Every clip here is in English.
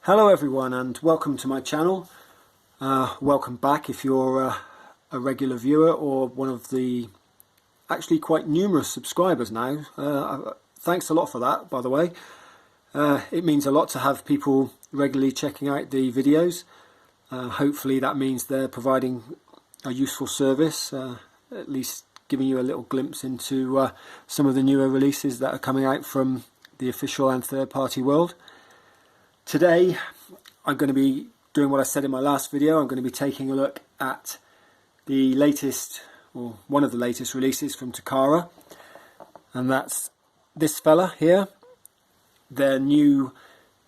Hello everyone and welcome to my channel. Welcome back if you're a regular viewer or one of the actually quite numerous subscribers now. Thanks a lot for that, by the way. It means a lot to have people regularly checking out the videos. Hopefully that means they're providing a useful service, at least giving you a little glimpse into some of the newer releases that are coming out from the official and third-party world. Today I'm going to be doing what I said in my last video. I'm going to be taking a look at the latest, or one of the latest releases from Takara, and that's this fella here, their new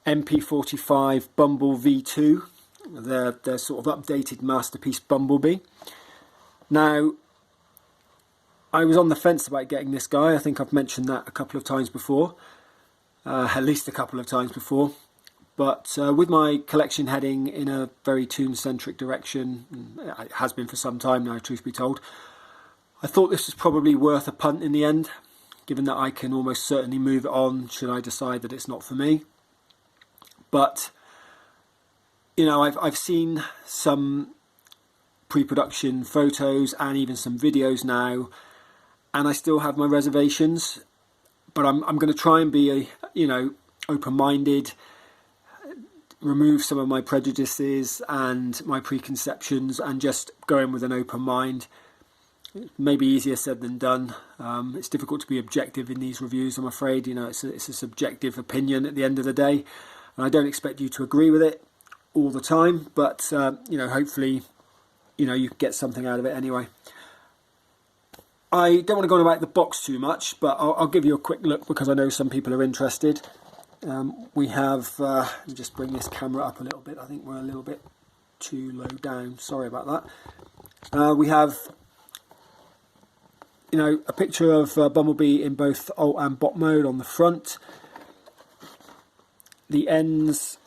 MP-45 Bumble V2, their sort of updated Masterpiece Bumblebee. Now, I was on the fence about getting this guy. I think I've mentioned that a couple of times before, at least a couple of times before. But with my collection heading in a very toon-centric direction, it has been for some time now, truth be told, I thought this was probably worth a punt in the end, given that I can almost certainly move it on should I decide that it's not for me. But, you know, I've seen some pre-production photos and even some videos now, and I still have my reservations, but I'm going to try and be, open-minded, remove some of my prejudices and my preconceptions and just go in with an open mind. Maybe easier said than done. It's difficult to be objective in these reviews, I'm afraid. You know, it's a subjective opinion at the end of the day, and I don't expect you to agree with it all the time, but hopefully you get something out of it anyway. I don't want to go on about the box too much, but I'll give you a quick look because I know some people are interested. We have, let me just bring this camera up a little bit. I think we're a little bit too low down. Sorry about that. We have, a picture of Bumblebee in both alt and bot mode on the front. The ends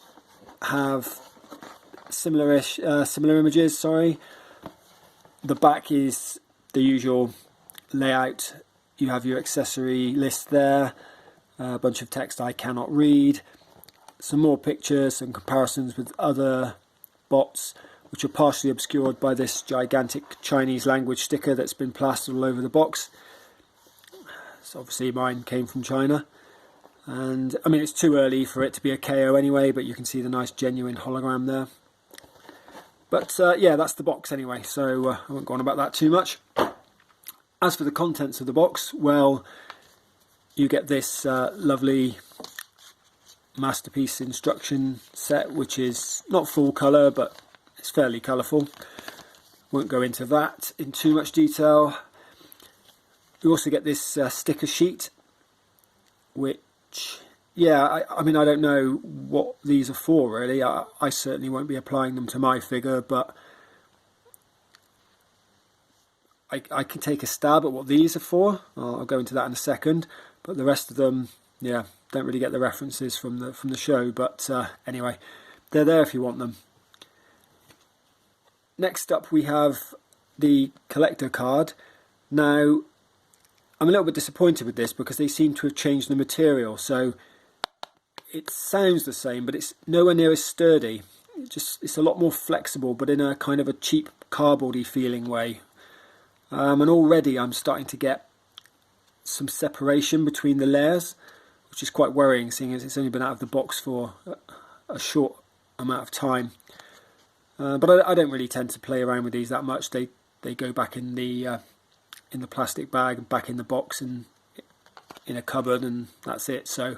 have similar images. Sorry. The back is the usual layout. You have your accessory list there. A bunch of text I cannot read, some more pictures, some comparisons with other bots, which are partially obscured by this gigantic Chinese language sticker that's been plastered all over the box. So obviously mine came from China, and I mean it's too early for it to be a KO anyway, but you can see the nice genuine hologram there. But yeah, that's the box anyway, so I won't go on about that too much. As for the contents of the box, well, you get this lovely Masterpiece instruction set, which is not full colour, but it's fairly colourful. Won't go into that in too much detail. You also get this sticker sheet, which, yeah, I mean, I don't know what these are for, really. I certainly won't be applying them to my figure, but I can take a stab at what these are for. I'll go into that in a second. But the rest of them, yeah, don't really get the references from the show. But anyway, they're there if you want them. Next up, we have the collector card. Now, I'm a little bit disappointed with this because they seem to have changed the material. So it sounds the same, but it's nowhere near as sturdy. It's a lot more flexible, but in a kind of a cheap cardboardy feeling way. And already I'm starting to get some separation between the layers, which is quite worrying, seeing as it's only been out of the box for a short amount of time. But I don't really tend to play around with these that much. They go back in the plastic bag and back in the box and in a cupboard, and that's it. So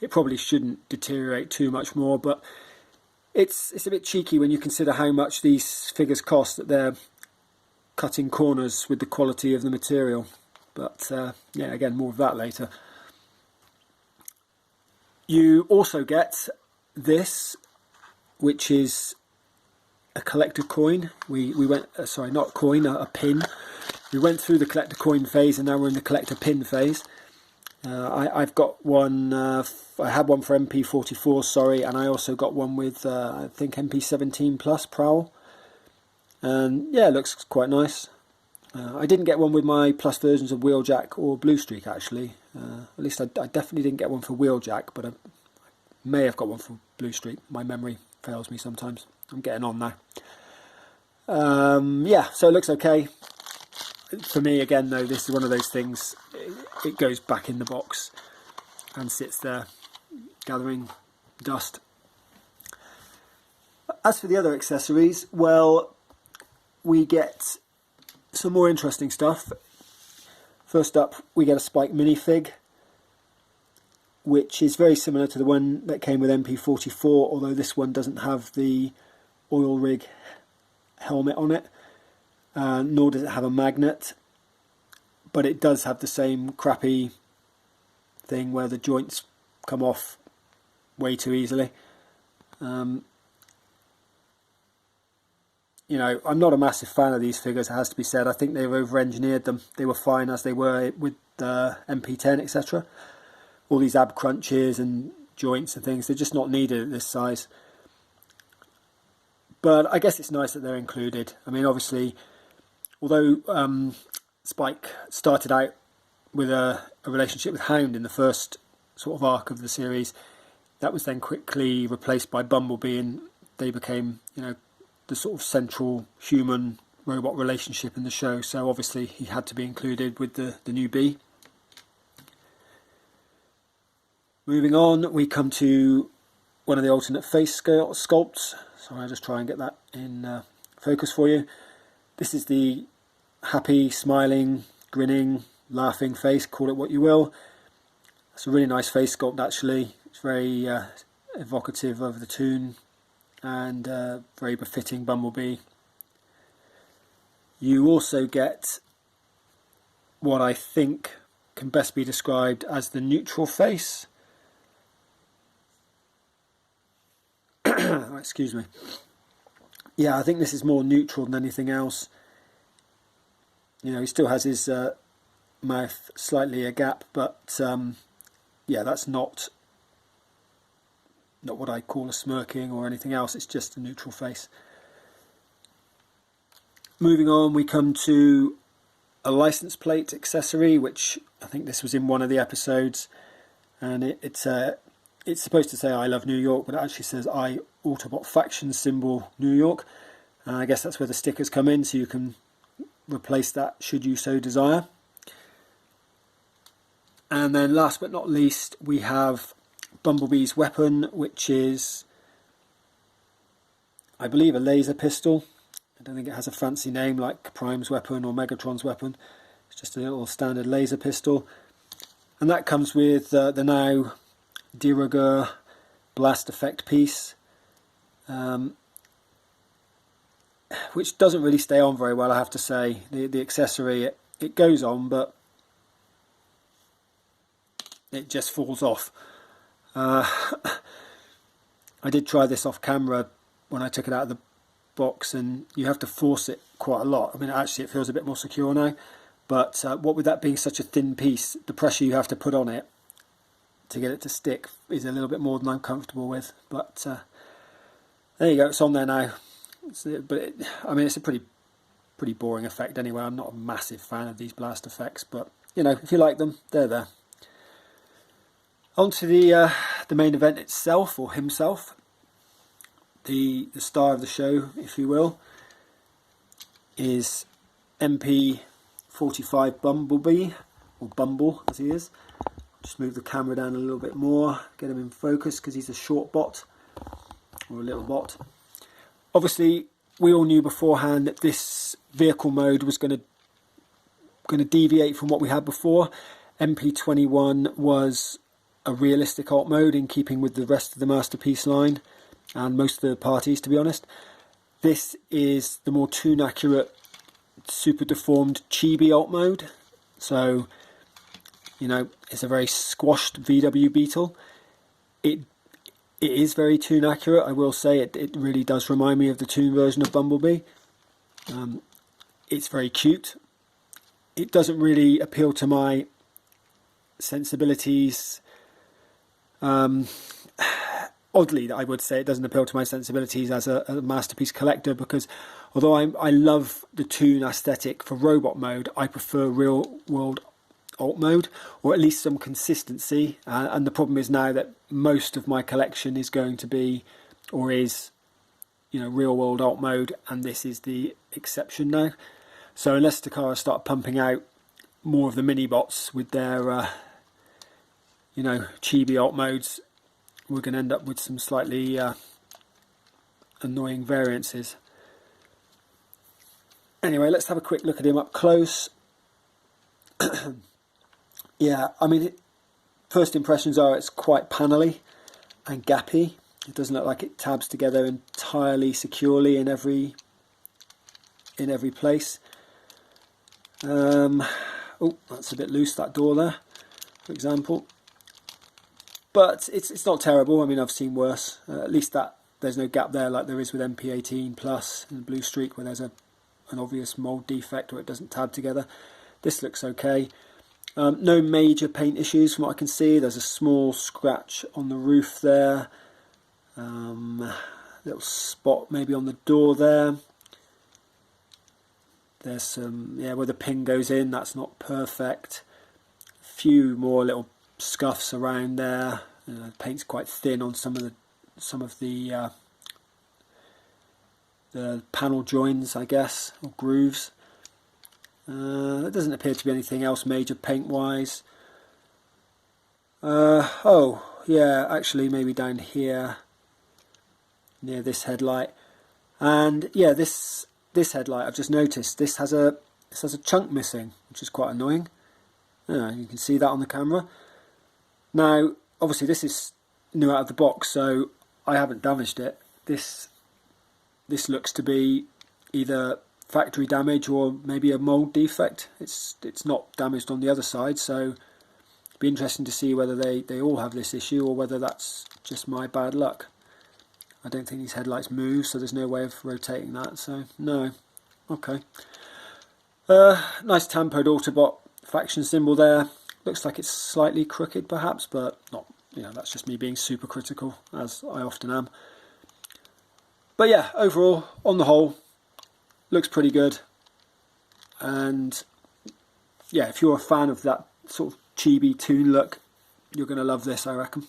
it probably shouldn't deteriorate too much more. But it's a bit cheeky when you consider how much these figures cost, that they're cutting corners with the quality of the material. But yeah, again, more of that later. You also get this, which is a collector coin. We went, sorry, not coin, a pin. We went through the collector coin phase, and now we're in the collector pin phase. I've got one. I had one for MP-44, sorry, and I also got one with I think MP-17 Plus Prowl. And yeah, it looks quite nice. I didn't get one with my plus versions of Wheeljack or Blue Streak, actually. At least I definitely didn't get one for Wheeljack, but I may have got one for Blue Streak. My memory fails me sometimes. I'm getting on now. Yeah, so it looks okay. For me, again, though, this is one of those things, it goes back in the box and sits there gathering dust. As for the other accessories, well, we get some more interesting stuff. First up, we get a Spike minifig, which is very similar to the one that came with MP-44, although this one doesn't have the oil rig helmet on it, nor does it have a magnet, but it does have the same crappy thing where the joints come off way too easily. You know, I'm not a massive fan of these figures, it has to be said. I think they've over-engineered them. They were fine as they were with MP10, etc. All these ab crunches and joints and things, they're just not needed at this size. But I guess it's nice that they're included. I mean, obviously, although Spike started out with a relationship with Hound in the first sort of arc of the series, that was then quickly replaced by Bumblebee, and they became, you know, the sort of central human-robot relationship in the show. So obviously he had to be included with the new Bee. Moving on, we come to one of the alternate face sculpts. So I'll just try and get that in focus for you. This is the happy, smiling, grinning, laughing face, call it what you will. It's a really nice face sculpt actually. It's very evocative of the toon and very befitting Bumblebee. You also get what I think can best be described as the neutral face. Excuse me. Yeah, I think this is more neutral than anything else. You know, he still has his mouth slightly agape, but yeah, that's not what I call a smirking or anything else. It's just a neutral face. Moving on, we come to a license plate accessory, which I think this was in one of the episodes, and it's supposed to say I love New York, but it actually says I Autobot faction symbol New York. I guess that's where the stickers come in, so you can replace that should you so desire. And then last but not least, we have Bumblebee's weapon, which is, I believe, a laser pistol. I don't think it has a fancy name like Prime's weapon or Megatron's weapon. It's just a little standard laser pistol. And that comes with the now de rigueur blast effect piece, which doesn't really stay on very well, I have to say. The accessory, it goes on, but it just falls off. I did try this off camera when I took it out of the box, and you have to force it quite a lot. I mean, actually it feels a bit more secure now, but what with that being such a thin piece, the pressure you have to put on it to get it to stick is a little bit more than I'm comfortable with. But there you go, it's on there now. I mean, it's a pretty boring effect anyway. I'm not a massive fan of these blast effects, but you know, if you like them, they're there. On to the main event itself, or himself, the star of the show, if you will, is MP-45 Bumblebee, or Bumble as he is. Just move the camera down a little bit more, get him in focus, because he's a short bot, or a little bot. Obviously, we all knew beforehand that this vehicle mode was going to deviate from what we had before. MP-21 was a realistic alt mode in keeping with the rest of the Masterpiece line, and most of the parties, to be honest. This is the more toon accurate, super deformed chibi alt mode. So, you know, it's a very squashed VW Beetle. It is very toon accurate, I will say. It really does remind me of the toon version of Bumblebee. It's very cute. It doesn't really appeal to my sensibilities. Oddly, I would say it doesn't appeal to my sensibilities as a Masterpiece collector, because although I love the toon aesthetic for robot mode, I prefer real world alt mode, or at least some consistency. And the problem is now that most of my collection is going to be, or is, you know, real world alt mode, and this is the exception now. So unless Takara start pumping out more of the mini bots with their you know, chibi alt modes, we're going to end up with some slightly annoying variances. Anyway, let's have a quick look at him up close. Yeah, I mean, first impressions are it's quite panelly and gappy. It doesn't look like it tabs together entirely securely in every place. Oh, that's a bit loose, that door there, for example. But it's not terrible. I mean, I've seen worse. At least that there's no gap there like there is with MP18 Plus and Blue Streak, where there's an obvious mould defect or it doesn't tab together. This looks okay. No major paint issues from what I can see. There's a small scratch on the roof there. Little spot maybe on the door there. There's some, yeah, where the pin goes in, that's not perfect. A few more little scuffs around there. The paint's quite thin on some of the panel joins, I guess, or grooves. There doesn't appear to be anything else major paint wise. Oh yeah, actually maybe down here near this headlight, and yeah, this headlight I've just noticed this has a chunk missing, which is quite annoying. You can see that on the camera. Now obviously this is new out of the box, so I haven't damaged it. This looks to be either factory damage or maybe a mould defect. It's not damaged on the other side, so it'd be interesting to see whether they all have this issue or whether that's just my bad luck. I don't think these headlights move, so there's no way of rotating that, so no. Okay. Nice tampoed Autobot faction symbol there. Looks like it's slightly crooked perhaps, but not, you know, that's just me being super critical, as I often am. But yeah, overall, on the whole, looks pretty good. And yeah, if you're a fan of that sort of chibi toon look, you're going to love this, I reckon.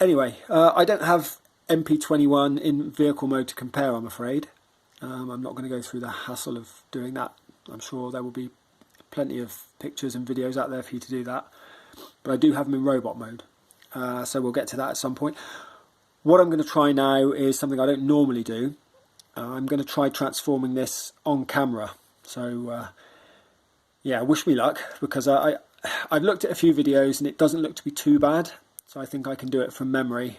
Anyway, I don't have MP21 in vehicle mode to compare, I'm afraid. I'm not going to go through the hassle of doing that. I'm sure there will be plenty of pictures and videos out there for you to do that. But I do have them in robot mode, so we'll get to that at some point. What I'm going to try now is something I don't normally do. I'm going to try transforming this on camera. So yeah, wish me luck, because I've looked at a few videos and it doesn't look to be too bad. So I think I can do it from memory.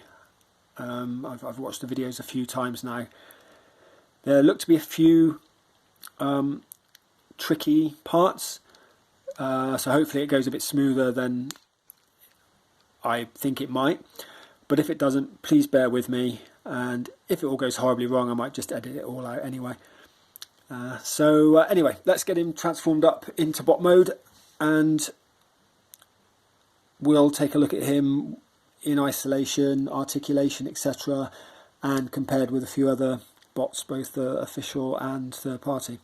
I've watched the videos a few times now. There look to be a few tricky parts. So hopefully it goes a bit smoother than I think it might. But if it doesn't, please bear with me. And if it all goes horribly wrong, I might just edit it all out anyway. Anyway, let's get him transformed up into bot mode, and we'll take a look at him in isolation, articulation, etc., and compared with a few other bots, both the official and third party.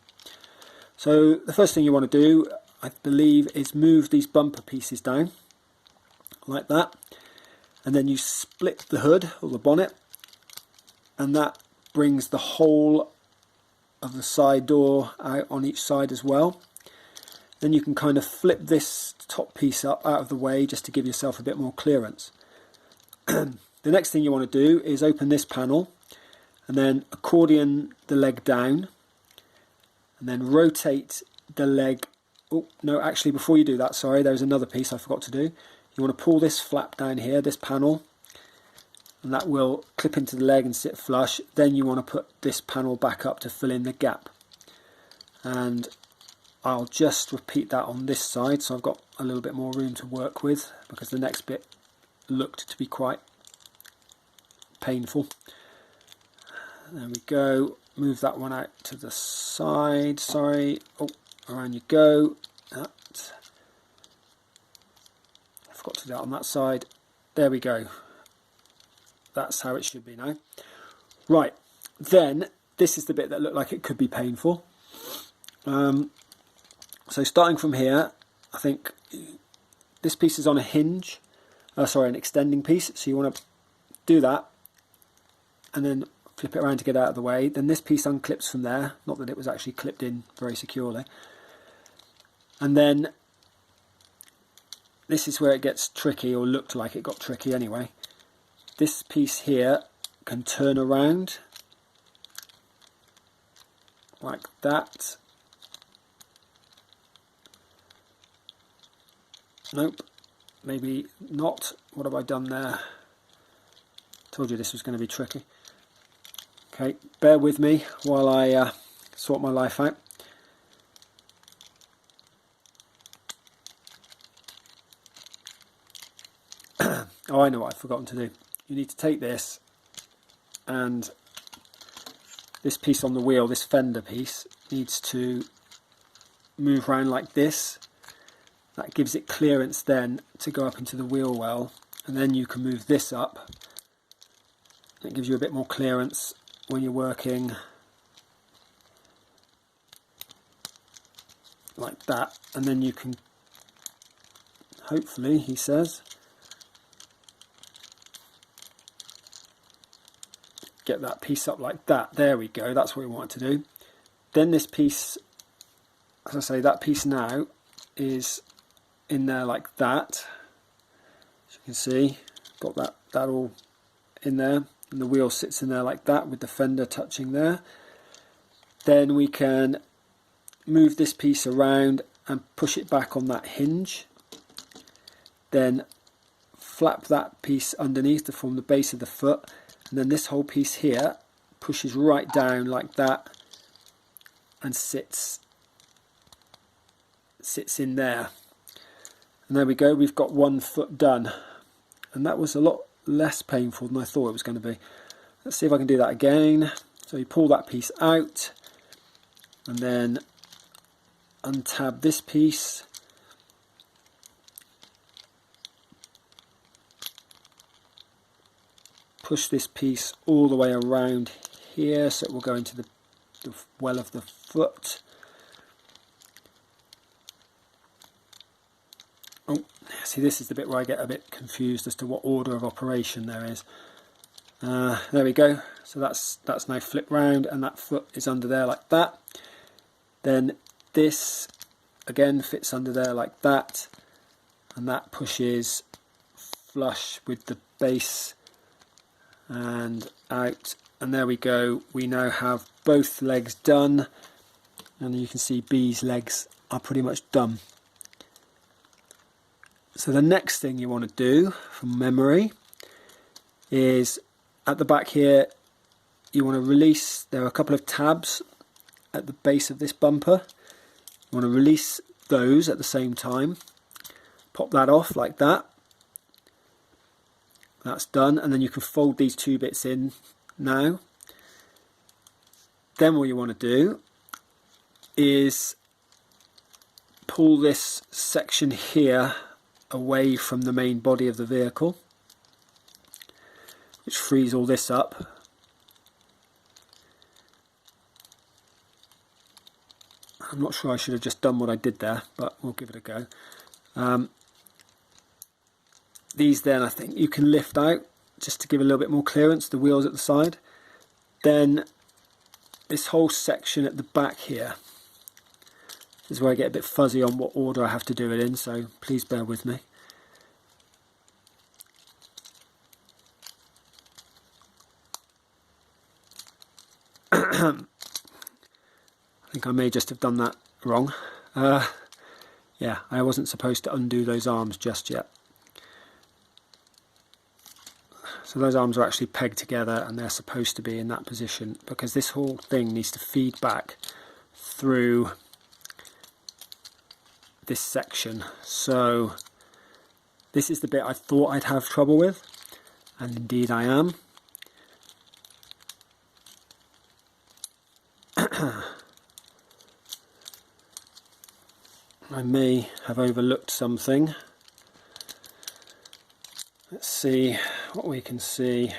So the first thing you want to do, I believe, is move these bumper pieces down like that, and then you split the hood or the bonnet, and that brings the whole of the side door out on each side as well. Then you can kind of flip this top piece up out of the way just to give yourself a bit more clearance. The next thing you want to do is open this panel and then accordion the leg down, and then rotate the leg. Oh no, actually before you do that, sorry, there's another piece I forgot to do. You want to pull this flap down here, this panel, and that will clip into the leg and sit flush. Then you want to put this panel back up to fill in the gap. And I'll just repeat that on this side, so I've got a little bit more room to work with, because the next bit looked to be quite painful. There we go. Move that one out to the side, sorry. Oh, around you go. That. I forgot to do that on that side. There we go. That's how it should be now. Right, then this is the bit that looked like it could be painful. So starting from here, I think this piece is on a hinge, sorry, an extending piece, so you want to do that and then flip it around to get out of the way. Then this piece unclips from there, not that it was actually clipped in very securely. And then this is where it gets tricky, or looked like it got tricky anyway. This piece here can turn around like that. Nope, maybe not. What have I done there? Told you this was going to be tricky. Okay, bear with me while I sort my life out. Oh, I know what I've forgotten to do. You need to take this, and this piece on the wheel, this fender piece, needs to move around like this. That gives it clearance then to go up into the wheel well, and then you can move this up. It gives you a bit more clearance when you're working like that, and then you can, hopefully, he says, get that piece up like that. There we go, that's what we want to do. Then this piece, as I say, that piece now is in there like that. As you can see, got that all in there, and the wheel sits in there like that with the fender touching there. Then we can move this piece around and push it back on that hinge. Then flap that piece underneath to form the base of the foot, and then this whole piece here pushes right down like that and sits in there. And there we go, we've got one foot done, and that was a lot less painful than I thought it was going to be. Let's see if I can do that again. So you pull that piece out and then untab this piece, push this piece all the way around here so it will go into the well of the foot. Oh, see, this is the bit where I get a bit confused as to what order of operation there is. There we go. So that's now flipped round, and that foot is under there like that. Then this again fits under there like that, and that pushes flush with the base and out. And there we go. We now have both legs done, and you can see B's legs are pretty much done. So the next thing you want to do from memory is at the back here, you want to release, there are a couple of tabs at the base of this bumper. You want to release those at the same time. Pop that off like that. That's done, and then you can fold these two bits in now. Then what you want to do is pull this section here away from the main body of the vehicle, which frees all this up. I'm not sure I should have just done what I did there, but we'll give it a go. These then I think you can lift out just to give a little bit more clearance, the wheels at the side. Then this whole section at the back here, this is where I get a bit fuzzy on what order I have to do it in, so please bear with me. I think I may just have done that wrong. Yeah, I wasn't supposed to undo those arms just yet. So those arms are actually pegged together, and they're supposed to be in that position because this whole thing needs to feed back through this section. So this is the bit I thought I'd have trouble with, and indeed I am. I may have overlooked something. Let's see what we can see.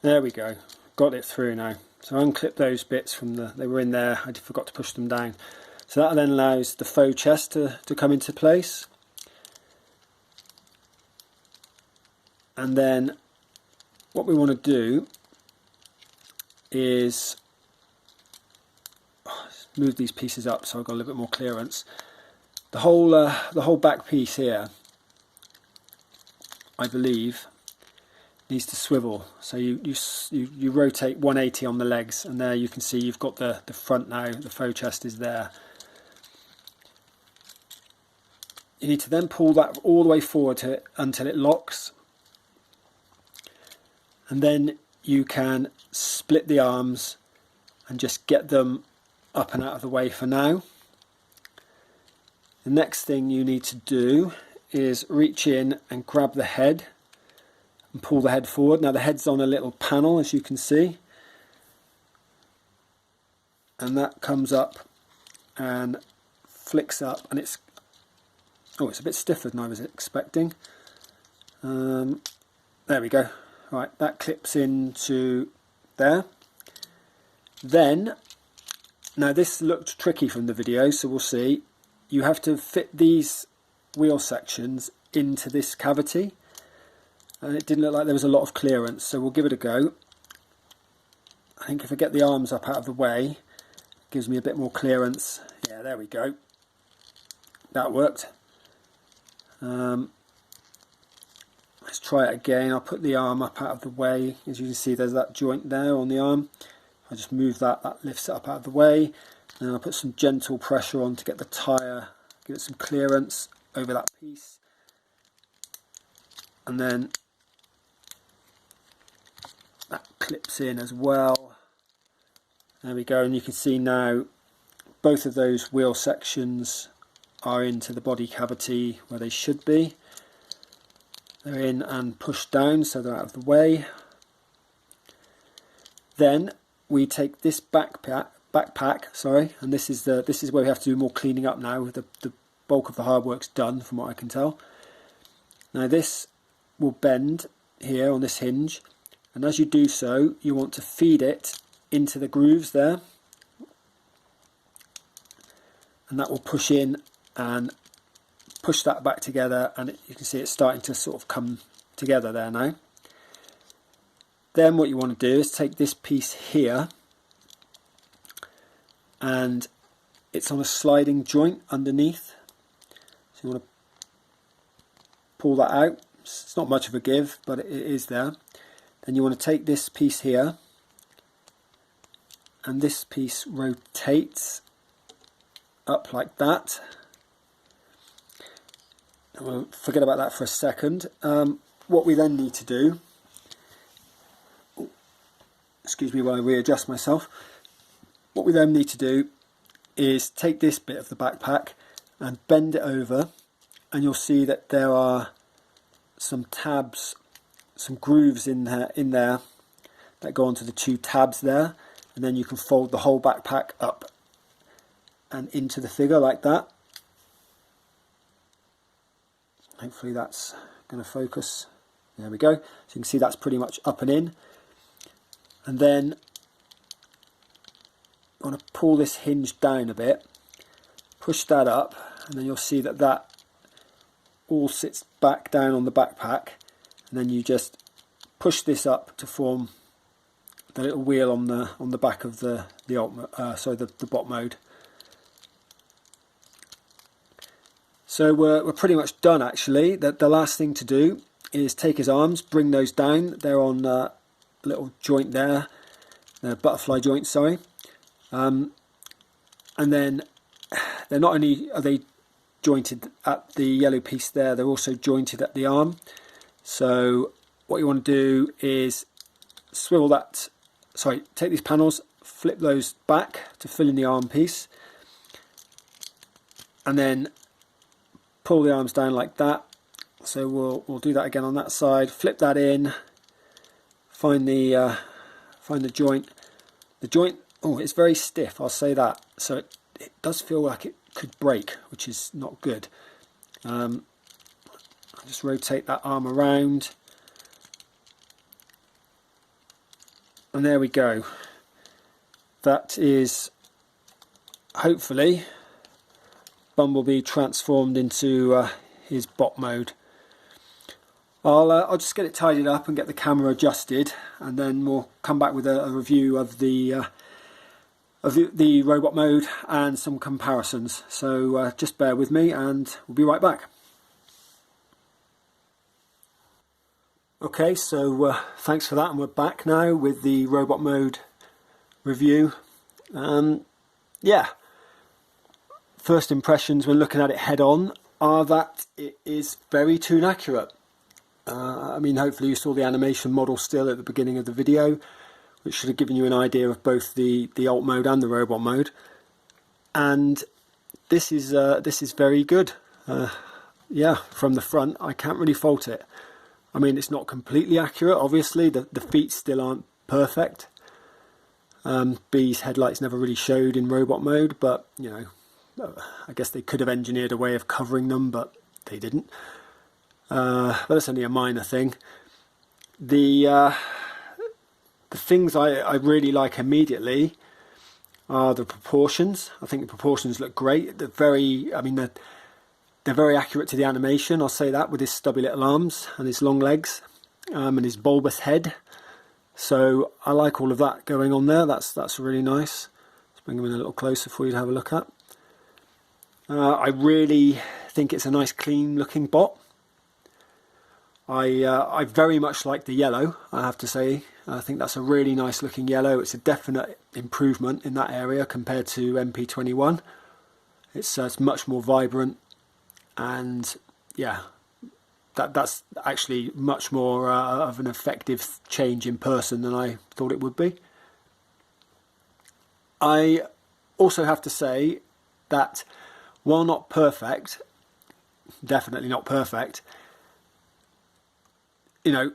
There we go. got it through now. So unclip those bits from they were in there, I forgot to push them down. So that then allows the faux chest to come into place. And then what we want to do is move these pieces up so I've got a little bit more clearance. The whole back piece here, I believe, needs to swivel. So you rotate 180 on the legs, and there you can see you've got the front now. The faux chest is there. You need to then pull that all the way forward until it locks, and then you can split the arms and just get them up and out of the way for now. The next thing you need to do is reach in and grab the head and pull the head forward. Now the head's on a little panel, as you can see, and that comes up and flicks up, and it's a bit stiffer than I was expecting. There we go. Right, that clips into there. Then, now this looked tricky from the video, so we'll see. You have to fit these wheel sections into this cavity, and it didn't look like there was a lot of clearance, so we'll give it a go. I think if I get the arms up out of the way, it gives me a bit more clearance. Yeah, there we go. That worked. Let's try it again. I'll put the arm up out of the way. As you can see, there's that joint there on the arm. I just move that lifts it up out of the way. And I'll put some gentle pressure on to get the tyre, give it some clearance over that piece. And then that clips in as well. There we go, and you can see now both of those wheel sections are into the body cavity where they should be. They're in and pushed down, so they're out of the way. Then we take this backpack, and this is where we have to do more cleaning up now. The bulk of the hard work's done, from what I can tell. Now this will bend here on this hinge, and as you do so, you want to feed it into the grooves there, and that will push in and push that back together, and you can see it's starting to sort of come together there now. Then what you want to do is take this piece here, and it's on a sliding joint underneath, so you want to pull that out. It's not much of a give, but it is there. Then you want to take this piece here, and this piece rotates up like that. We'll forget about that for a second. What we then need to do, excuse me while I readjust myself, what we then need to do is take this bit of the backpack and bend it over, and you'll see that there are some tabs, some grooves in there that go onto the two tabs there, and then you can fold the whole backpack up and into the figure like that. Hopefully that's going to focus. There we go. So you can see that's pretty much up and in. And then I want to pull this hinge down a bit, push that up, and then you'll see that that all sits back down on the backpack, and then you just push this up to form the little wheel on the back of the bot mode. So we're pretty much done actually. The last thing to do is take his arms, bring those down. They're on a little joint there, the butterfly joint, sorry. And then they're not only are they jointed at the yellow piece there, they're also jointed at the arm. So what you want to do is swivel that, sorry, take these panels, flip those back to fill in the arm piece, and then pull the arms down like that. So we'll do that again on that side. Flip that in. Find the joint. The joint, oh, it's very stiff. I'll say that. So it does feel like it could break, which is not good. I'll just rotate that arm around. And there we go. That is hopefully Bumblebee transformed into his bot mode. I'll just get it tidied up and get the camera adjusted, and then we'll come back with a review of the robot mode and some comparisons. So just bear with me and we'll be right back. Okay, so thanks for that, and we're back now with the robot mode review. Yeah, first impressions when looking at it head on are that it is very toon accurate. I mean, hopefully you saw the animation model still at the beginning of the video, which should have given you an idea of both the alt mode and the robot mode. And this is very good. Yeah, from the front I can't really fault it. I mean, it's not completely accurate, obviously. The feet still aren't perfect. Bee's headlights never really showed in robot mode, but you know, I guess they could have engineered a way of covering them, but they didn't. But that's only a minor thing. The things I really like immediately are the proportions. I think the proportions look great. They're very, I mean, they're very accurate to the animation, I'll say that, with his stubby little arms and his long legs and his bulbous head. So I like all of that going on there. That's really nice. Let's bring him in a little closer for you to have a look at. I really think it's a nice clean looking bot. I very much like the yellow, I have to say. I think that's a really nice looking yellow. It's a definite improvement in that area compared to MP-21. It's much more vibrant, and yeah, that's actually much more of an effective change in person than I thought it would be. I also have to say that while not perfect, definitely not perfect, you know,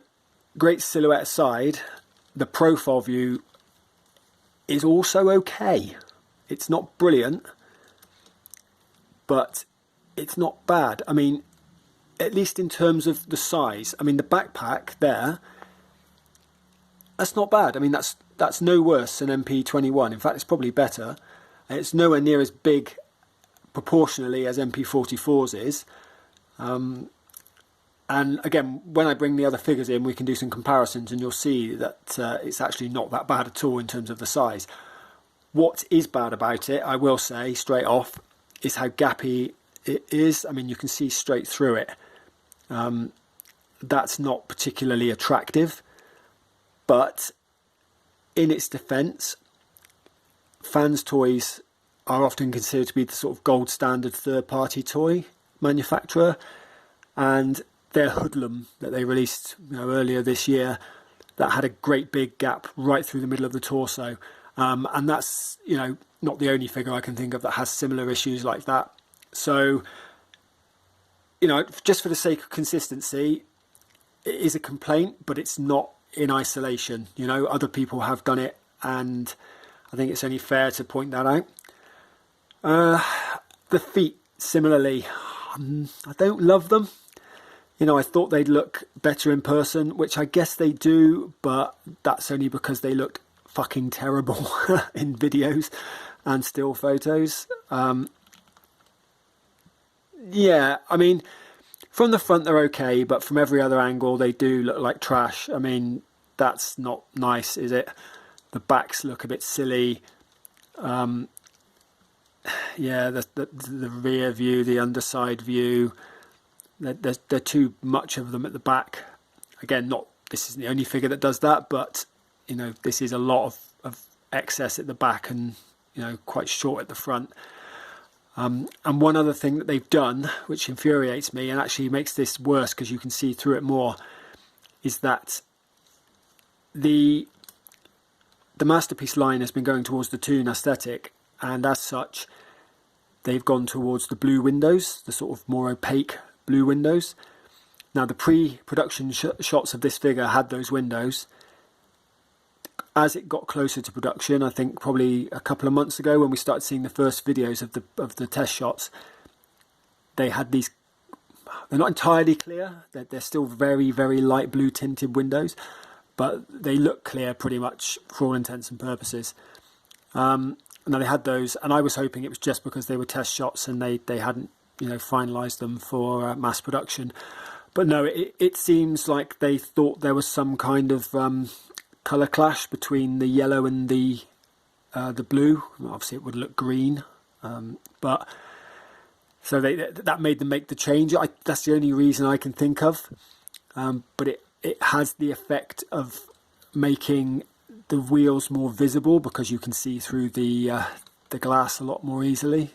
great silhouette aside, the profile view is also okay. It's not brilliant, but it's not bad. I mean, at least in terms of the size. I mean, the backpack there, that's not bad. I mean, that's no worse than MP-21. In fact, it's probably better. It's nowhere near as big proportionally as MP-44's is. And again, when I bring the other figures in, we can do some comparisons, and you'll see that it's actually not that bad at all in terms of the size. What is bad about it, I will say straight off, is how gappy it is. I mean, you can see straight through it. That's not particularly attractive, but in its defence, Fans Toys are often considered to be the sort of gold standard third-party toy manufacturer, and their Hoodlum that they released earlier this year, that had a great big gap right through the middle of the torso, and that's not the only figure I can think of that has similar issues like that. So just for the sake of consistency, it is a complaint, but it's not in isolation. Other people have done it, and I think it's only fair to point that out. The feet, similarly, I don't love them. I thought they'd look better in person, which I guess they do, but that's only because they looked fucking terrible in videos and still photos. Yeah, I mean, from the front they're okay, but from every other angle they do look like trash. I mean, that's not nice, is it? The backs look a bit silly. Yeah, the rear view, the underside view, there's too much of them at the back. Again, this isn't the only figure that does that, but this is a lot of excess at the back and quite short at the front. And one other thing that they've done, which infuriates me and actually makes this worse because you can see through it more, is that the Masterpiece line has been going towards the toon aesthetic, and as such they've gone towards the blue windows, the sort of more opaque blue windows. Now, the pre-production shots of this figure had those windows. As it got closer to production, I think probably a couple of months ago when we started seeing the first videos of the test shots, they had these, they're not entirely clear, they're still very, very light blue tinted windows, but they look clear pretty much for all intents and purposes. And they had those, and I was hoping it was just because they were test shots and they hadn't, finalised them for mass production. But no, it seems like they thought there was some kind of colour clash between the yellow and the blue. Obviously, it would look green, but so that made them make the change. That's the only reason I can think of. But it has the effect of making the wheels more visible because you can see through the glass a lot more easily.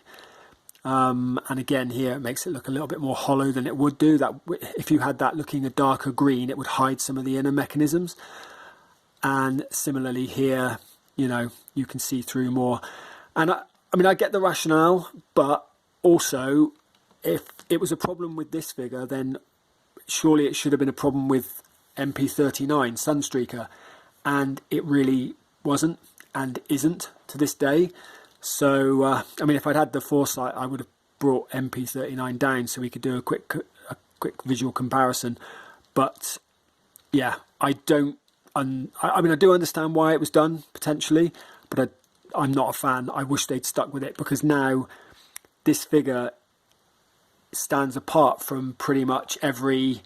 And again, here it makes it look a little bit more hollow than it would do. That if you had that looking a darker green, it would hide some of the inner mechanisms. And similarly here, you can see through more. And I get the rationale, but also if it was a problem with this figure, then surely it should have been a problem with MP-39 Sunstreaker, and it really wasn't and isn't to this day. So if I'd had the foresight, I would have brought MP-39 down so we could do a quick visual comparison. But yeah, I do understand why it was done potentially, but I'm not a fan. I wish they'd stuck with it, because now this figure stands apart from pretty much every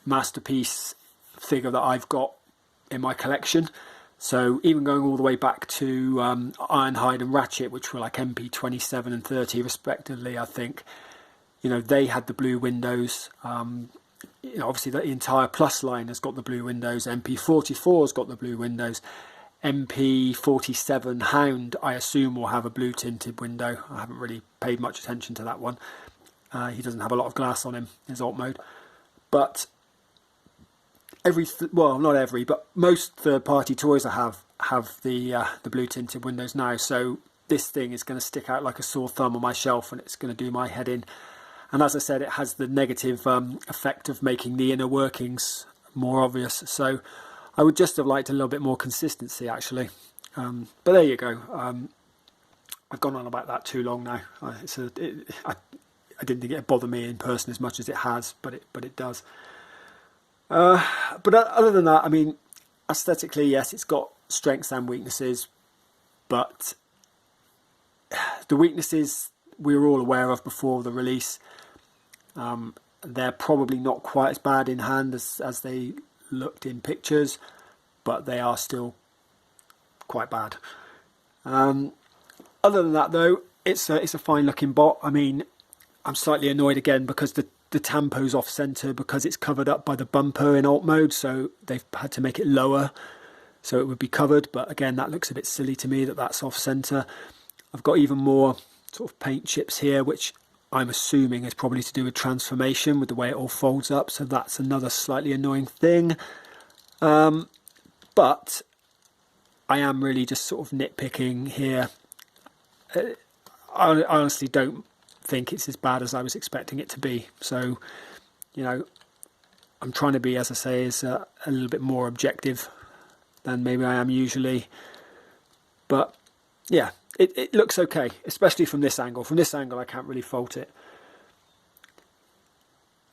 Masterpiece figure that I've got in my collection. So even going all the way back to Ironhide and Ratchet, which were like MP-27 and 30 respectively, I think, they had the blue windows. Obviously the entire Plus line has got the blue windows. MP-44 has got the blue windows. MP-47 Hound, I assume, will have a blue tinted window. I haven't really paid much attention to that one. He doesn't have a lot of glass on him, his alt mode. But not every, but most third-party toys I have the blue tinted windows now. So this thing is going to stick out like a sore thumb on my shelf, and it's going to do my head in. And as I said, it has the negative effect of making the inner workings more obvious. So I would just have liked a little bit more consistency, actually. But there you go. I've gone on about that too long now. I didn't think it'd bother me in person as much as it has, but it does. But other than that, aesthetically, yes, it's got strengths and weaknesses, but the weaknesses we were all aware of before the release. They're probably not quite as bad in hand as they looked in pictures, but they are still quite bad. Other than that, though, it's a fine looking bot. I'm slightly annoyed again because the tampo's off center because it's covered up by the bumper in alt mode, so they've had to make it lower so it would be covered. But again, that looks a bit silly to me that's off center. I've got even more sort of paint chips here, which I'm assuming is probably to do with transformation, with the way it all folds up, so that's another slightly annoying thing. But I am really just sort of nitpicking here. I honestly don't think it's as bad as I was expecting it to be. So, I'm trying to be, as I say, a little bit more objective than maybe I am usually. But yeah, it looks okay, especially from this angle. From this angle, I can't really fault it.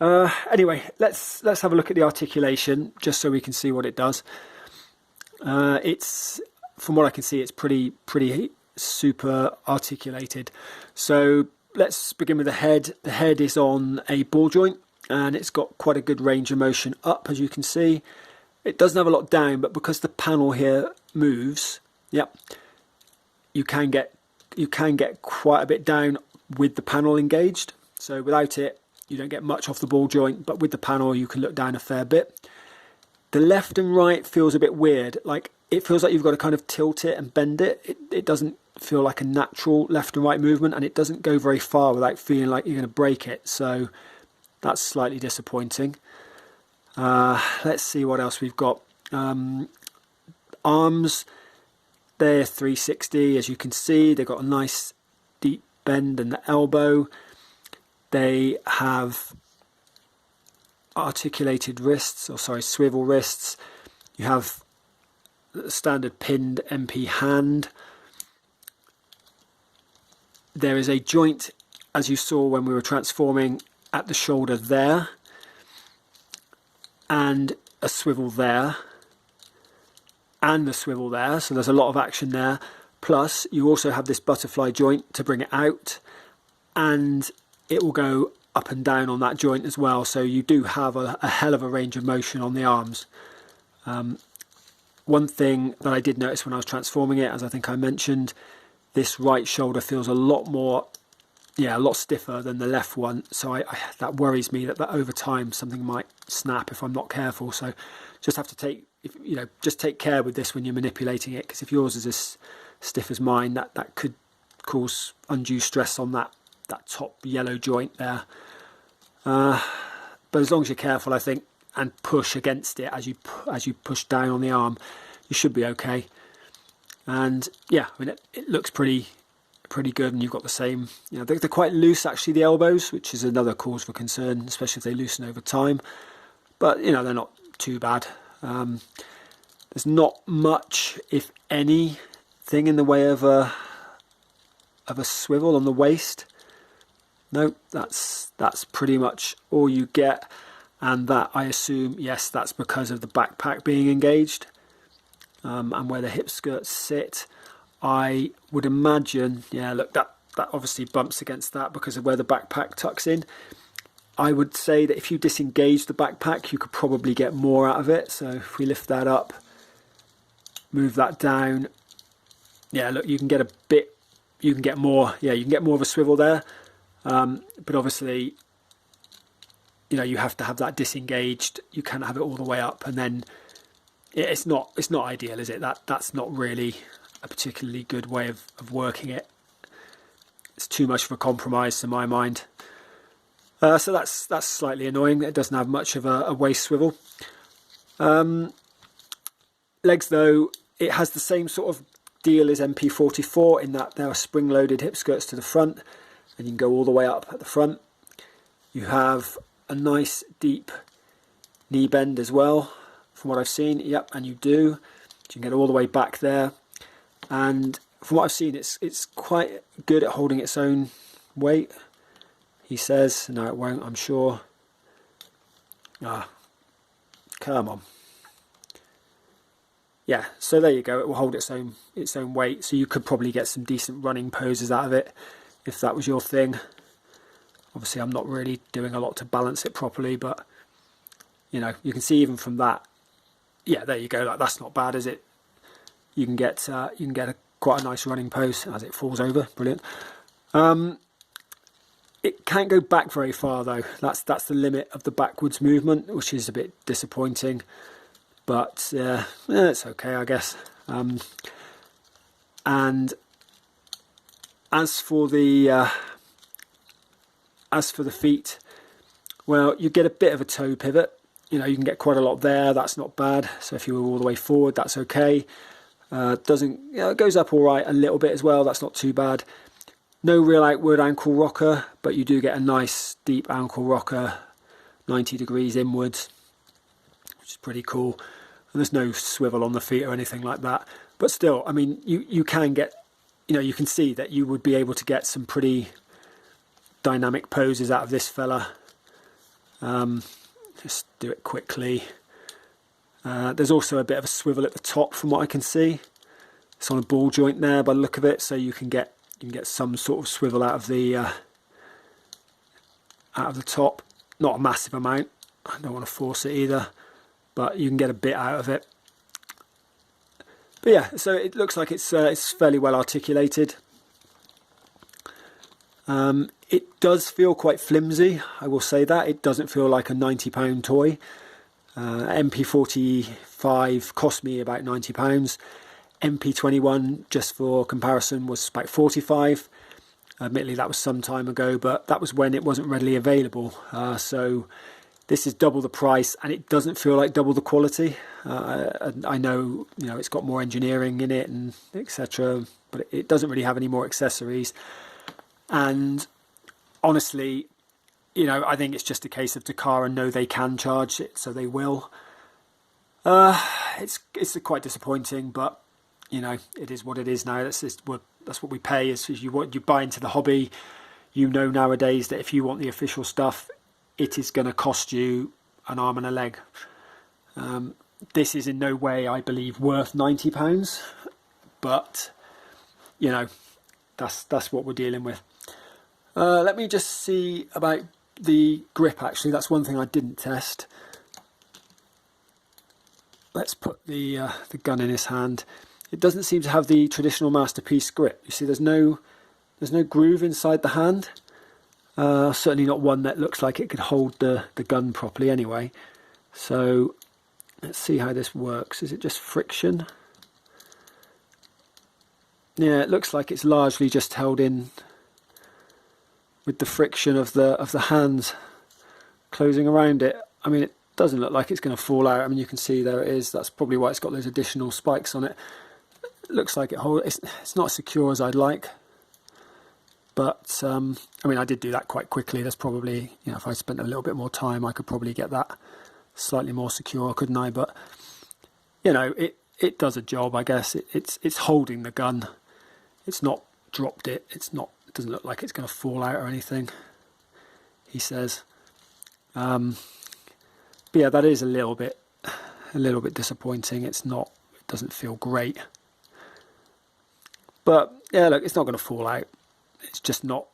Anyway, let's have a look at the articulation just so we can see what it does. It's, from what I can see, it's pretty super articulated. So let's begin with the head. The head is on a ball joint, and it's got quite a good range of motion up, as you can see. It doesn't have a lot down, but because the panel here moves, you can get quite a bit down with the panel engaged. So without it, you don't get much off the ball joint, but with the panel, you can look down a fair bit. The left and right feels a bit weird. Like, it feels like you've got to kind of tilt it and bend it. It doesn't feel like a natural left and right movement, and it doesn't go very far without feeling like you're going to break it. So that's slightly disappointing. Let's see what else we've got. Arms, they're 360, as you can see. They've got a nice deep bend in the elbow. They have articulated wrists, swivel wrists. You have the standard pinned MP hand. There is a joint, as you saw when we were transforming, at the shoulder there, and a swivel there. and the swivel there, so there's a lot of action there. Plus you also have this butterfly joint to bring it out, and it will go up and down on that joint as well, so you do have a hell of a range of motion on the arms. One thing that I did notice when I was transforming it, as I think I mentioned, this right shoulder feels a lot more, a lot stiffer than the left one, so that worries me that over time something might snap if I'm not careful. So just have to take care with this when you're manipulating it, because if yours is as stiff as mine, that could cause undue stress on that top yellow joint there. But as long as you're careful, I think, and push against it as you push down on the arm, you should be okay. And yeah, I mean, it looks pretty good, and you've got the same, they're quite loose actually, the elbows, which is another cause for concern, especially if they loosen over time, but they're not too bad. There's not much, if anything, in the way of a swivel on the waist. No, that's pretty much all you get. And that, I assume, yes, that's because of the backpack being engaged, and where the hip skirts sit. I would imagine, look, that obviously bumps against that because of where the backpack tucks in. I would say that if you disengage the backpack, you could probably get more out of it. So if we lift that up, move that down, look, you can get more, you can get more of a swivel there. But obviously, you have to have that disengaged. You can't have it all the way up, and then it's not ideal, is it? That's not really a particularly good way of working it. It's too much of a compromise to my mind. So that's slightly annoying. It doesn't have much of a waist swivel. Legs, though, it has the same sort of deal as MP-44 in that there are spring-loaded hip skirts to the front, and you can go all the way up at the front. You have a nice deep knee bend as well, from what I've seen. Yep, and you do. You can get all the way back there, and from what I've seen, it's quite good at holding its own weight. He says, no, it won't, I'm sure. Come on. Yeah, so there you go. It will hold its own weight, so you could probably get some decent running poses out of it if that was your thing. Obviously, I'm not really doing a lot to balance it properly, but you can see even from that. Yeah, there you go. Like, that's not bad, is it? You can get quite a nice running pose as it falls over. Brilliant. It can't go back very far though. That's the limit of the backwards movement, which is a bit disappointing. But it's okay, I guess. And as for the feet, well, you get a bit of a toe pivot. You can get quite a lot there. That's not bad. So if you were all the way forward, that's okay. It goes up all right a little bit as well. That's not too bad. No real outward ankle rocker, but you do get a nice deep ankle rocker, 90 degrees inwards, which is pretty cool. And there's no swivel on the feet or anything like that. But still, I mean, you can get, you can see that you would be able to get some pretty dynamic poses out of this fella. Just do it quickly. There's also a bit of a swivel at the top from what I can see. It's on a ball joint there by the look of it, so you can get some sort of swivel out of the top. Not a massive amount. I don't want to force it either, but you can get a bit out of it. But yeah, so it looks like it's fairly well articulated. It does feel quite flimsy, I will say that. It doesn't feel like a £90 toy. MP-45 cost me about £90. MP-21, just for comparison, was about 45. Admittedly, that was some time ago, but that was when it wasn't readily available. So this is double the price, and it doesn't feel like double the quality. I know, it's got more engineering in it and etc., but it doesn't really have any more accessories. And honestly, I think it's just a case of Takara know they can charge it, so they will. It's quite disappointing, but it is what it is now. That's what we pay. Is you buy into the hobby. Nowadays that if you want the official stuff, it is going to cost you an arm and a leg. this is in no way, I believe, worth £90, but you know, that's what we're dealing with. Let me just see about the grip. Actually, that's one thing I didn't test. Let's put the gun in his hand. It doesn't seem to have the traditional Masterpiece grip. You see, there's no groove inside the hand. Certainly not one that looks like it could hold the gun properly anyway. So let's see how this works. Is it just friction? Yeah, it looks like it's largely just held in with the friction of the hands closing around it. I mean, it doesn't look like it's going to fall out. I mean, you can see there it is. That's probably why it's got those additional spikes on it. It looks like it holds. It's not as secure as I'd like. But, I mean, I did do that quite quickly. There's probably, you know, if I spent a little bit more time, I could probably get that slightly more secure, couldn't I? But, you know, it does a job, I guess. It's holding the gun. It's not dropped it. It doesn't look like it's going to fall out or anything, he says. But yeah, that is a little bit disappointing. It doesn't feel great. But yeah, look, it's not going to fall out. It's just not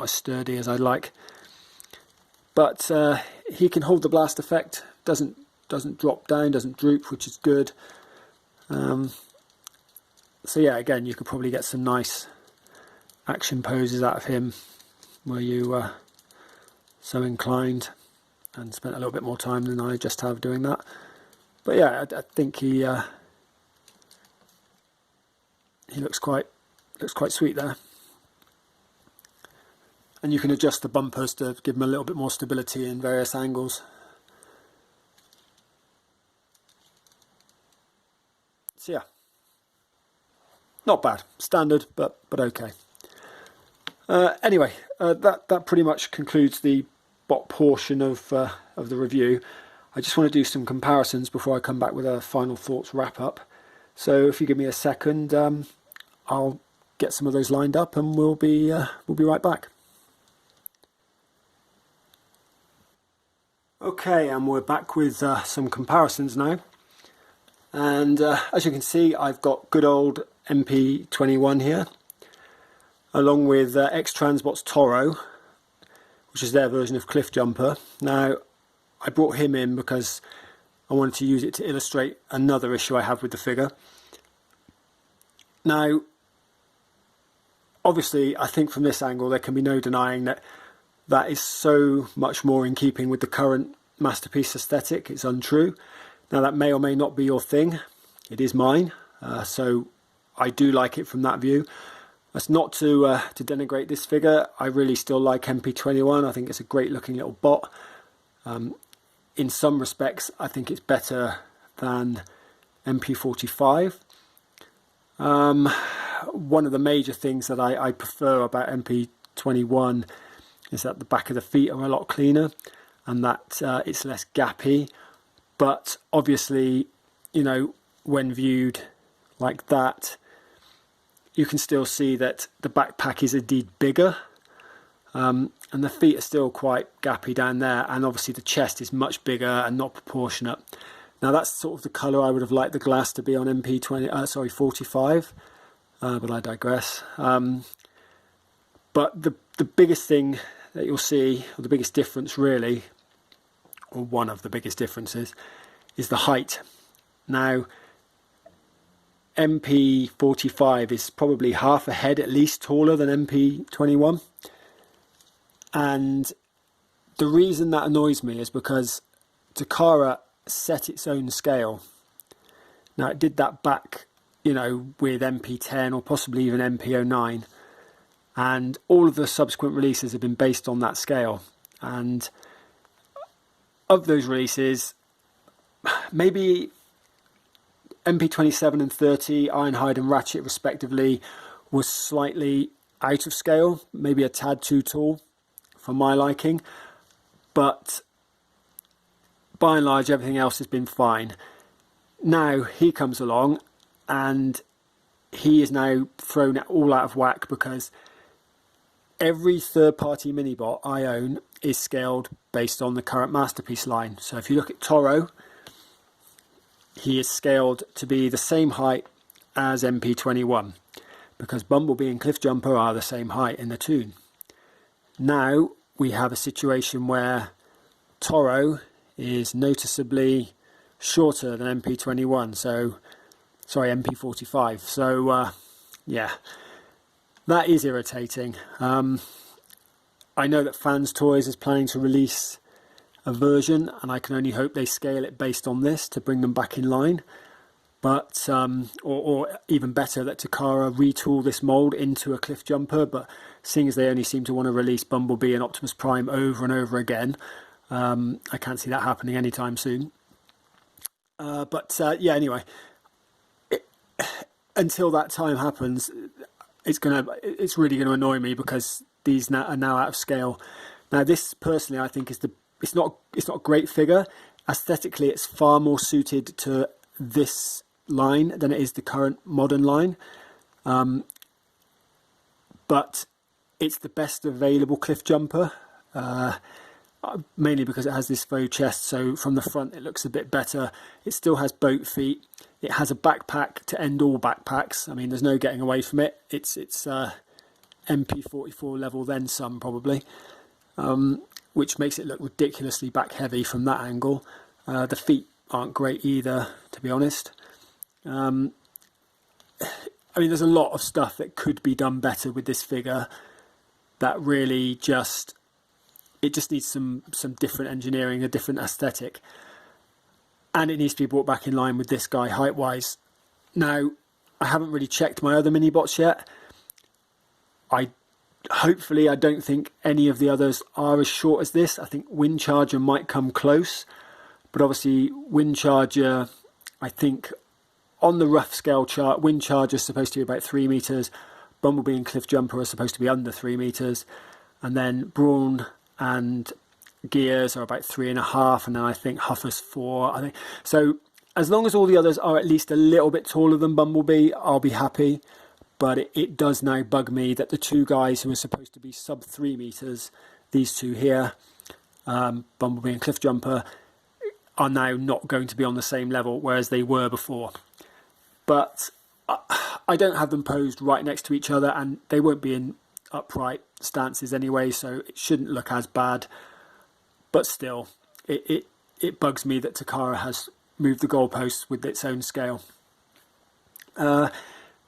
as sturdy as I'd like. But he can hold the blast effect. Doesn't drop down, doesn't droop, which is good. So yeah, again, you could probably get some nice action poses out of him were you so inclined and spent a little bit more time than I just have doing that. But yeah, I think he looks quite sweet there. And you can adjust the bumpers to give them a little bit more stability in various angles. So yeah, not bad, standard, but okay. Anyway, that pretty much concludes the bot portion of the review. I just want to do some comparisons before I come back with a final thoughts wrap up. So if you give me a second, I'll get some of those lined up, and we'll be right back. Okay, and we're back with some comparisons now. And as you can see, I've got good old MP-21 here, along with X-Transbot's Toro, which is their version of Cliff Jumper. Now, I brought him in because I wanted to use it to illustrate another issue I have with the figure. Now, obviously, I think from this angle there can be no denying that that is so much more in keeping with the current Masterpiece aesthetic. It's untrue. Now, that may or may not be your thing. It is mine, so I do like it from that view. That's not to denigrate this figure. I really still like MP-21. I think it's a great looking little bot. In some respects, I think it's better than MP-45. One of the major things that I prefer about MP-21 is that the back of the feet are a lot cleaner and that it's less gappy. But obviously, you know, when viewed like that, you can still see that the backpack is indeed bigger, and the feet are still quite gappy down there, and obviously the chest is much bigger and not proportionate. Now that's sort of the colour I would have liked the glass to be on MP-45, but I digress. But the biggest thing that you'll see, or the biggest difference really, or one of the biggest differences, is the height. Now, MP-45 is probably half a head at least taller than MP-21, and the reason that annoys me is because Takara set its own scale. Now, it did that back, you know, with MP-10 or possibly even MP-09, and all of the subsequent releases have been based on that scale. And of those releases, maybe MP-27 and 30, Ironhide and Ratchet respectively, was slightly out of scale, maybe a tad too tall for my liking, but by and large everything else has been fine. Now he comes along and he is now thrown all out of whack because every third-party mini-bot I own is scaled based on the current Masterpiece line. So if you look at Toro, he is scaled to be the same height as MP-21, because Bumblebee and Cliffjumper are the same height in the toon. Now we have a situation where Toro is noticeably shorter than MP-21, so sorry, MP-45. So yeah, that is irritating. I know that Fans Toys is planning to release a version, and I can only hope they scale it based on this to bring them back in line. But or even better, that Takara retool this mold into a Cliffjumper. But seeing as they only seem to want to release Bumblebee and Optimus Prime over and over again, I can't see that happening anytime soon. Yeah, anyway, until that time happens, it's really going to annoy me, because these are now out of scale. Now, this personally, I think, it's not a great figure. Aesthetically, it's far more suited to this line than it is the current modern line. But it's the best available Cliffjumper, mainly because it has this faux chest, so from the front it looks a bit better. It still has boat feet. It has a backpack to end all backpacks. I mean, there's no getting away from it. It's MP-44 level, then some, probably, which makes it look ridiculously back heavy from that angle. The feet aren't great either, to be honest. I mean, there's a lot of stuff that could be done better with this figure, that really just needs some different engineering, a different aesthetic, and it needs to be brought back in line with this guy height wise. Now, I haven't really checked my other mini bots yet. Hopefully I don't think any of the others are as short as this. I think Windcharger might come close, but obviously Windcharger, I think on the rough scale chart, Windcharger is supposed to be about 3 meters, Bumblebee and Cliffjumper are supposed to be under 3 meters, and then Brawn and Gears are about 3.5, and then I think Huffer's 4. I think so. As long as all the others are at least a little bit taller than Bumblebee, I'll be happy. But it does now bug me that the two guys who are supposed to be sub 3 meters, these two here, Bumblebee and Cliffjumper, are now not going to be on the same level, whereas they were before. But I don't have them posed right next to each other, and they won't be in upright stances anyway, so it shouldn't look as bad. But still, it bugs me that Takara has moved the goalposts with its own scale.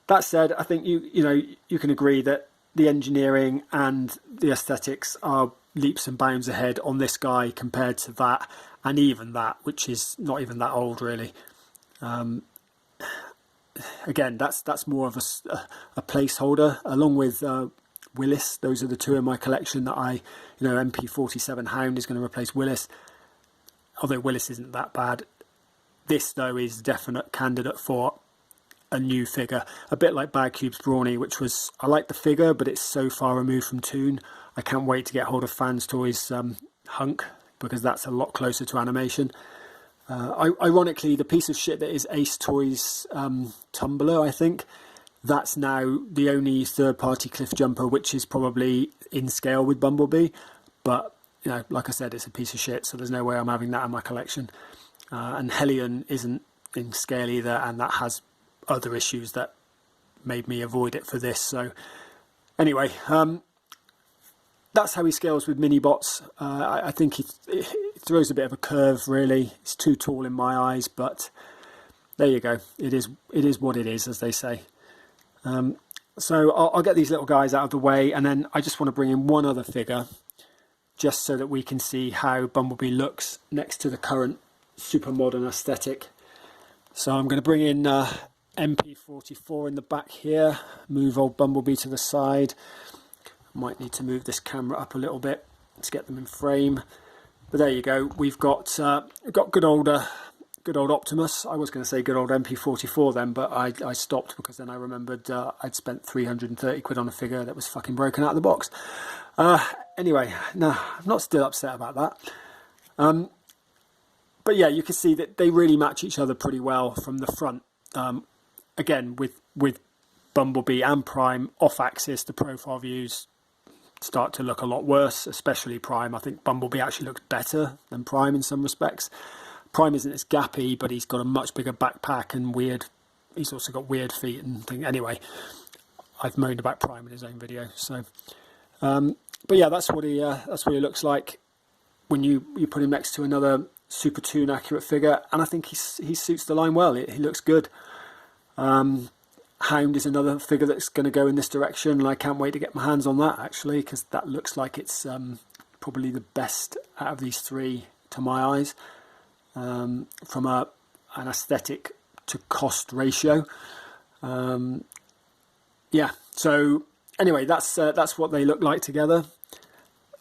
That said, I think you can agree that the engineering and the aesthetics are leaps and bounds ahead on this guy compared to that, and even that, which is not even that old really. Again, that's more of a placeholder, along with Willis. Those are the two in my collection that MP-47 Hound is going to replace Willis, although Willis isn't that bad. This though is a definite candidate for a new figure, a bit like Bad Cube's Brawny, which was, I like the figure, but it's so far removed from toon. I can't wait to get hold of Fans Toys Hunk, because that's a lot closer to animation. Ironically, the piece of shit that is Ace Toys Tumbler, I think, that's now the only third-party Cliffjumper which is probably in scale with Bumblebee. But like I said, it's a piece of shit, so there's no way I'm having that in my collection. And Hellion isn't in scale either, and that has other issues that made me avoid it for this. So anyway, that's how he scales with mini bots. I think it throws a bit of a curve really. It's too tall in my eyes, but there you go. It is what it is, as they say. So I'll get these little guys out of the way, and then I just want to bring in one other figure, just so that we can see how Bumblebee looks next to the current super modern aesthetic. So I'm going to bring in MP-44 in the back here, move old Bumblebee to the side. Might need to move this camera up a little bit to get them in frame. But there you go. We've got good old Optimus. I was going to say good old MP-44 then, but I stopped because then I remembered I'd spent 330 quid on a figure that was fucking broken out of the box. Anyway, no, I'm not still upset about that. But yeah, you can see that they really match each other pretty well from the front. Again, with Bumblebee and Prime off-axis, the profile views start to look a lot worse, especially Prime. I think Bumblebee actually looks better than Prime in some respects. Prime isn't as gappy, but he's got a much bigger backpack and he's also got weird feet and things. Anyway, I've moaned about Prime in his own video. So, but yeah, that's what he looks like when you put him next to another super tune accurate figure, and I think he suits the line well. He looks good. Hound is another figure that's going to go in this direction, and I can't wait to get my hands on that actually, because that looks like it's probably the best out of these three to my eyes, from an aesthetic to cost ratio. Yeah, so anyway, that's what they look like together.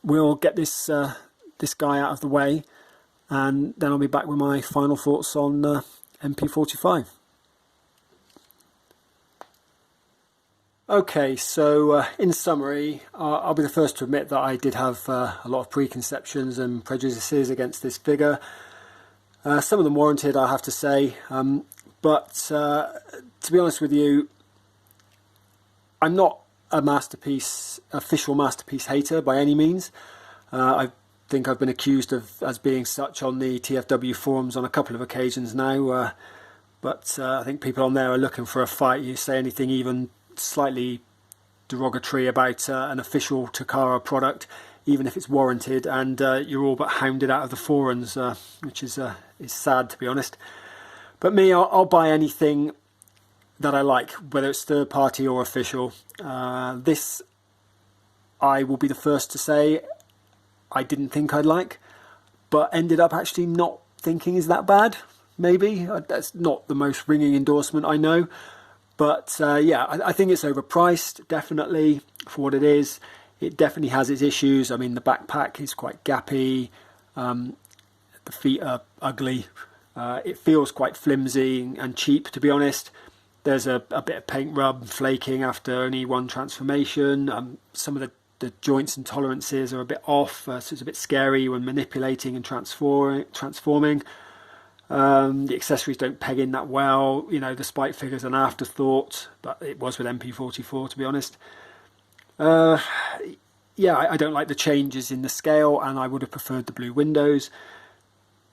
We'll get this guy out of the way, and then I'll be back with my final thoughts on MP-45. Okay, so in summary, I'll be the first to admit that I did have a lot of preconceptions and prejudices against this figure. Some of them warranted, I have to say, but to be honest with you, I'm not a official Masterpiece hater by any means. I think I've been accused of as being such on the TFW forums on a couple of occasions now, but I think people on there are looking for a fight. You say anything even slightly derogatory about an official Takara product, even if it's warranted, and you're all but hounded out of the forums, which is sad, to be honest. But me, I'll buy anything that I like, whether it's third party or official. This, I will be the first to say, I didn't think I'd like, but ended up actually not thinking is that bad. Maybe that's not the most ringing endorsement, I know. But yeah, I think it's overpriced, definitely, for what it is. It definitely has its issues. I mean, the backpack is quite gappy. The feet are ugly. It feels quite flimsy and cheap, to be honest. There's a bit of paint rub, flaking after only one transformation. Some of the joints and tolerances are a bit off, so it's a bit scary when manipulating and transforming. The accessories don't peg in that well. You know, the spike figure's an afterthought, but it was with MP-44, to be honest. Yeah, I don't like the changes in the scale, and I would have preferred the blue windows.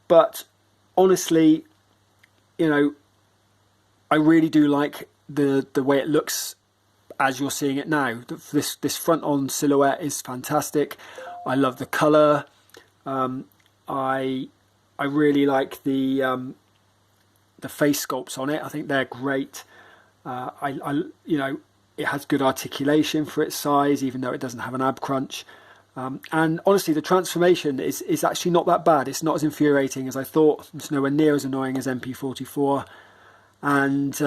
But honestly, you know, I really do like the way it looks as you're seeing it now. This front-on silhouette is fantastic. I love the colour. I really like the face sculpts on it. I think they're great. You know, it has good articulation for its size, even though it doesn't have an ab crunch. And honestly, the transformation is actually not that bad. It's not as infuriating as I thought. It's nowhere near as annoying as MP-44. And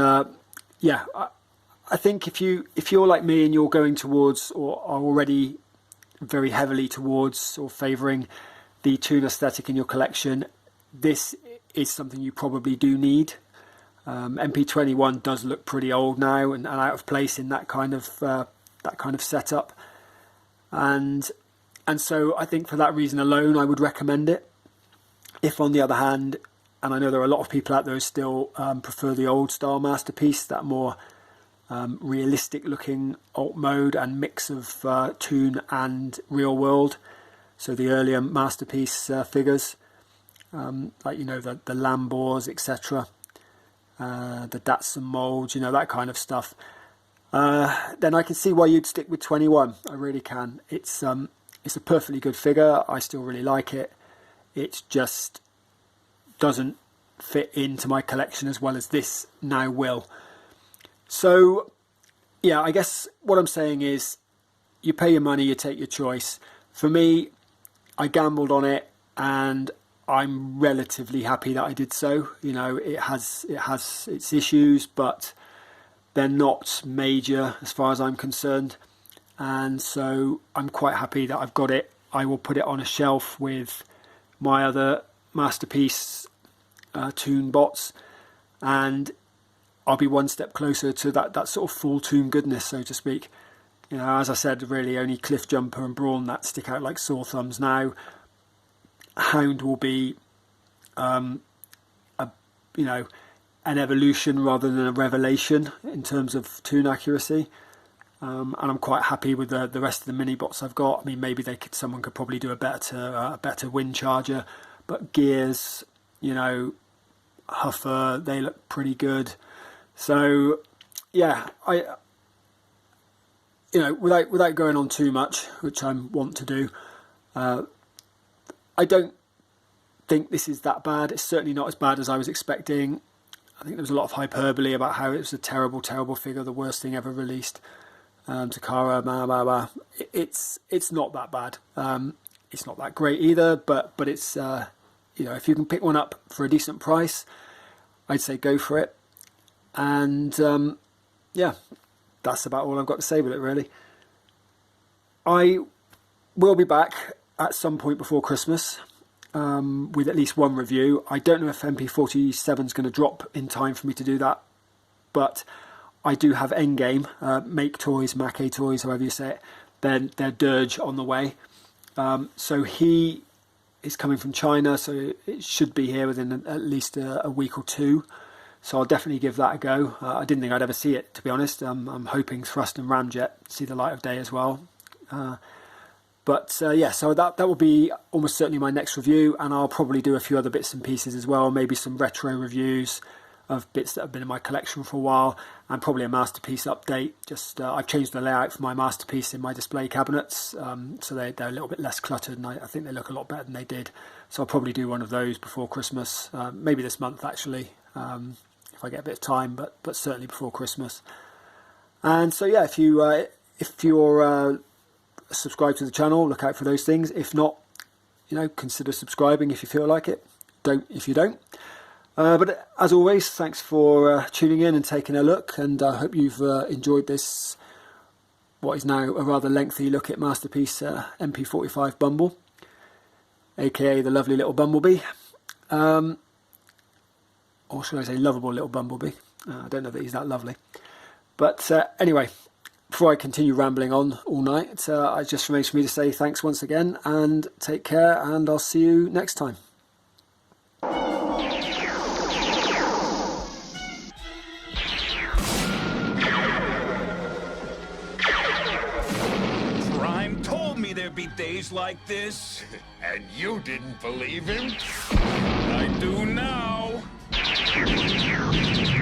yeah, I think if you're like me and you're going towards, or are already very heavily towards or favouring the toon aesthetic in your collection, this is something you probably do need. MP-21 does look pretty old now and out of place in that kind of setup, and so I think for that reason alone I would recommend it. If on the other hand, and I know there are a lot of people out there who still prefer the old style Masterpiece, that more realistic looking alt mode and mix of toon and real world, so the earlier Masterpiece figures, like, you know, the Lambors, etc., the Datsun molds, you know, that kind of stuff, then I can see why you'd stick with 21. I really can. It's a perfectly good figure. I still really like it. It just doesn't fit into my collection as well as this now will. So yeah, I guess what I'm saying is, you pay your money, you take your choice. For me, I gambled on it, and I'm relatively happy that I did so. You know, it has its issues, but they're not major as far as I'm concerned, and so I'm quite happy that I've got it. I will put it on a shelf with my other Masterpiece toon bots, and I'll be one step closer to that sort of full toon goodness, so to speak. You know, as I said, really only Cliff Jumper and Brawn that stick out like sore thumbs now. Hound will be you know, an evolution rather than a revelation in terms of toon accuracy, and I'm quite happy with the rest of the mini bots I've got. I mean, maybe someone could probably do a better wind charger, but Gears, you know, her fur, they look pretty good. So yeah, you know, without going on too much, which I want to do, I don't think this is that bad. It's certainly not as bad as I was expecting. I think there was a lot of hyperbole about how it was a terrible, terrible figure, the worst thing ever released. Takara, blah, blah, blah. It's not that bad. It's not that great either, but it's, you know, if you can pick one up for a decent price, I'd say go for it. And yeah, that's about all I've got to say with it, really. I will be back at some point before Christmas with at least one review. I don't know if MP-47 is going to drop in time for me to do that, but I do have Endgame, Make Toys, Make Toys, however you say it, their Dirge on the way. So he is coming from China, so it should be here within at least a week or two. So I'll definitely give that a go. I didn't think I'd ever see it, to be honest. I'm hoping Thrust and Ramjet see the light of day as well. But yeah, so that will be almost certainly my next review, and I'll probably do a few other bits and pieces as well, maybe some retro reviews of bits that have been in my collection for a while, and probably a Masterpiece update. Just I've changed the layout for my Masterpiece in my display cabinets, so they're a little bit less cluttered, and I think they look a lot better than they did. So I'll probably do one of those before Christmas, maybe this month actually, if I get a bit of time, but certainly before Christmas. And so yeah, if you're subscribed to the channel, look out for those things. If not, you know, consider subscribing if you feel like it. Don't if you don't. But as always, thanks for tuning in and taking a look, and I hope you've enjoyed this, what is now a rather lengthy look at Masterpiece MP-45 Bumble, aka the lovely little Bumblebee, or should I say lovable little Bumblebee. I don't know that he's that lovely, but anyway, before I continue rambling on all night, it just remains for me to say thanks once again, and take care, and I'll see you next time. Prime told me there'd be days like this. And you didn't believe him? I do now.